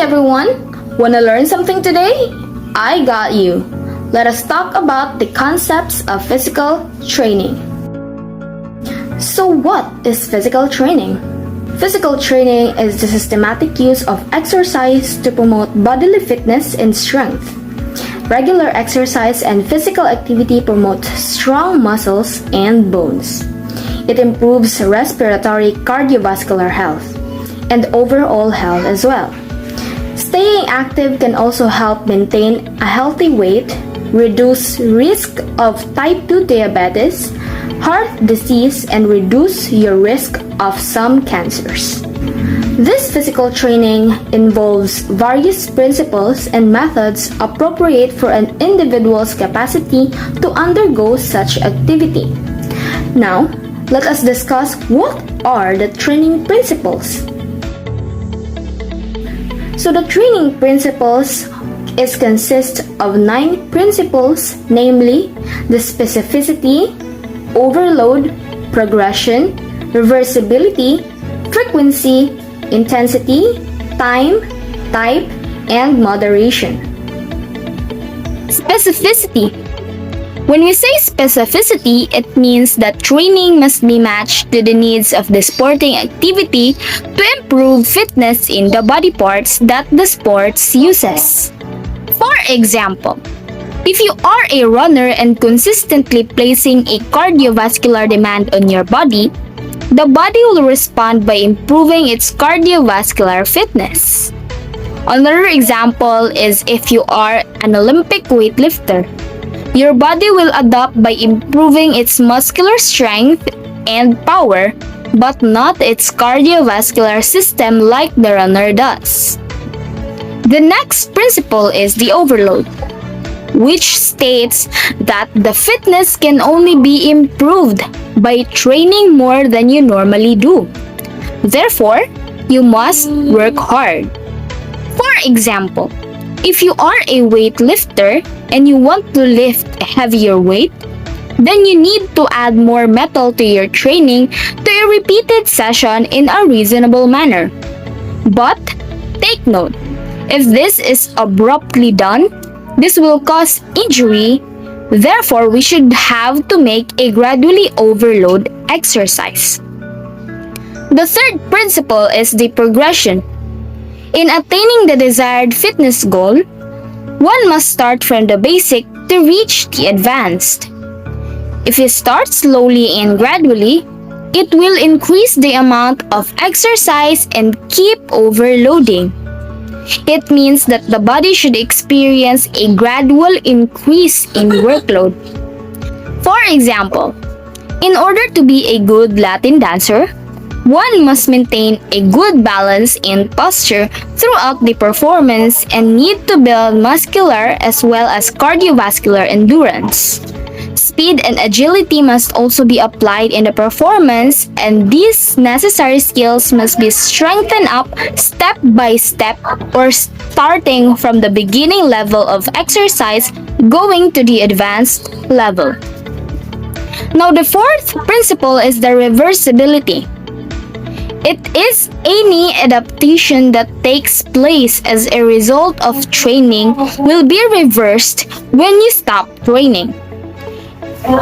everyone! Wanna learn something today? I got you! Let us talk about the concepts of physical training. So what is physical training? Physical training is the systematic use of exercise to promote bodily fitness and strength. Regular exercise and physical activity promote strong muscles and bones. It improves respiratory cardiovascular health and overall health as well. Staying active can also help maintain a healthy weight, reduce risk of type 2 diabetes, heart disease, and reduce your risk of some cancers. This physical training involves various principles and methods appropriate for an individual's capacity to undergo such activity. Now, let us discuss what are the training principles. So the training principles consist of 9 principles, namely the specificity, overload, progression, reversibility, frequency, intensity, time, type, and moderation. Specificity. When we say specificity, it means that training must be matched to the needs of the sporting activity to improve fitness in the body parts that the sports uses. For example, if you are a runner and consistently placing a cardiovascular demand on your body, the body will respond by improving its cardiovascular fitness. Another example is if you are an Olympic weightlifter. Your body will adapt by improving its muscular strength and power, but not its cardiovascular system like the runner does. The next principle is the overload, which states that the fitness can only be improved by training more than you normally do. Therefore, you must work hard. For example, if you are a weightlifter and you want to lift a heavier weight, then you need to add more metal to your training to a repeated session in a reasonable manner. But take note, if this is abruptly done, this will cause injury. Therefore, we should have to make a gradually overload exercise. The third principle is the progression. In attaining the desired fitness goal, one must start from the basic to reach the advanced. If you start slowly and gradually, it will increase the amount of exercise and keep overloading. It means that the body should experience a gradual increase in workload. For example, in order to be a good Latin dancer, one must maintain a good balance and posture throughout the performance and need to build muscular as well as cardiovascular endurance. Speed and agility must also be applied in the performance, and these necessary skills must be strengthened up step by step or starting from the beginning level of exercise going to the advanced level. Now, the fourth principle is the reversibility. It is any adaptation that takes place as a result of training will be reversed when you stop training.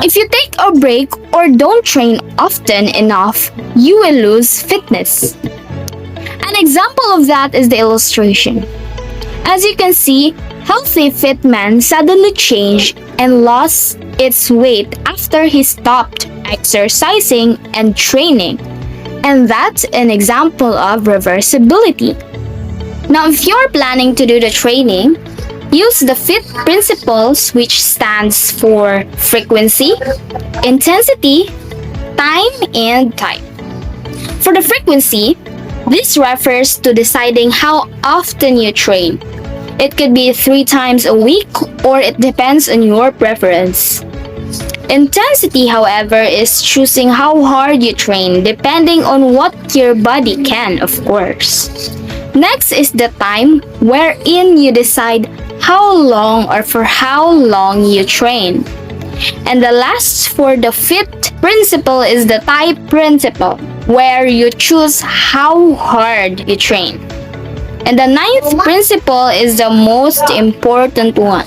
If you take a break or don't train often enough, you will lose fitness. An example of that is the illustration. As you can see, healthy fit man suddenly changed and lost its weight after he stopped exercising and training. And that's an example of reversibility. Now, if you're planning to do the training, use the FIT principles, which stands for frequency, intensity, time, and type. For the frequency, this refers to deciding how often you train. It could be 3 times a week, or it depends on your preference. Intensity, however, is choosing how hard you train depending on what your body can, of course. Next is the time, wherein you decide how long or for how long you train. And the last for the FIT principle is the type principle, where you choose how hard you train. And the ninth principle is the most important one,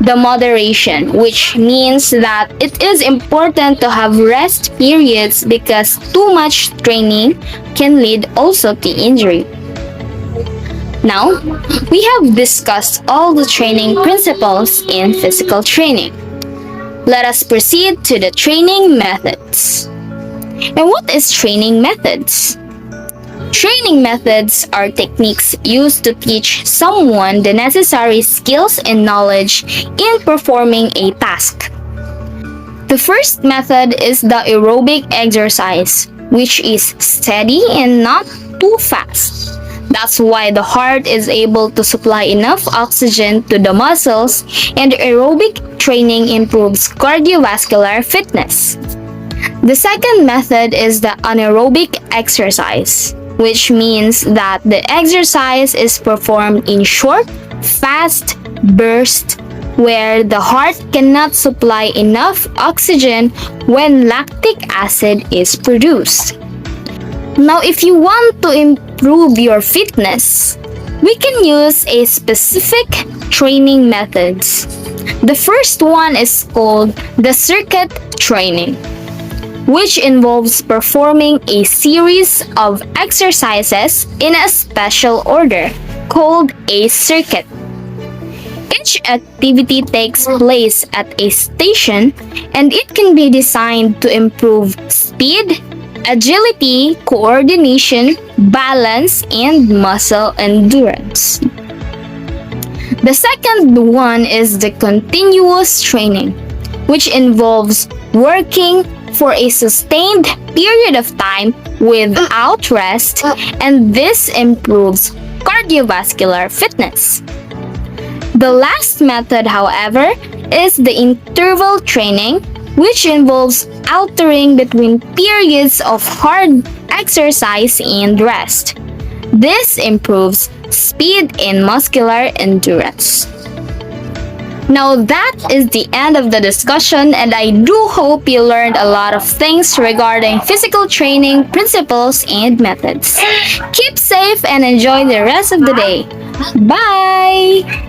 the moderation, which means that it is important to have rest periods because too much training can lead also to injury. Now, we have discussed all the training principles in physical training. Let us proceed to the training methods. And what is training methods? Training methods are techniques used to teach someone the necessary skills and knowledge in performing a task. The first method is the aerobic exercise, which is steady and not too fast. That's why the heart is able to supply enough oxygen to the muscles, and aerobic training improves cardiovascular fitness. The second method is the anaerobic exercise, which means that the exercise is performed in short, fast bursts where the heart cannot supply enough oxygen when lactic acid is produced. Now, if you want to improve your fitness, we can use a specific training methods. The first one is called the circuit training, which involves performing a series of exercises in a special order called a circuit. Each activity takes place at a station and it can be designed to improve speed, agility, coordination, balance, and muscle endurance. The second one is the continuous training, which involves working for a sustained period of time without rest, and this improves cardiovascular fitness. The last method, however, is the interval training, which involves altering between periods of hard exercise and rest. This improves speed and muscular endurance. Now that is the end of the discussion, and I do hope you learned a lot of things regarding physical training principles and methods. Keep safe and enjoy the rest of the day. Bye!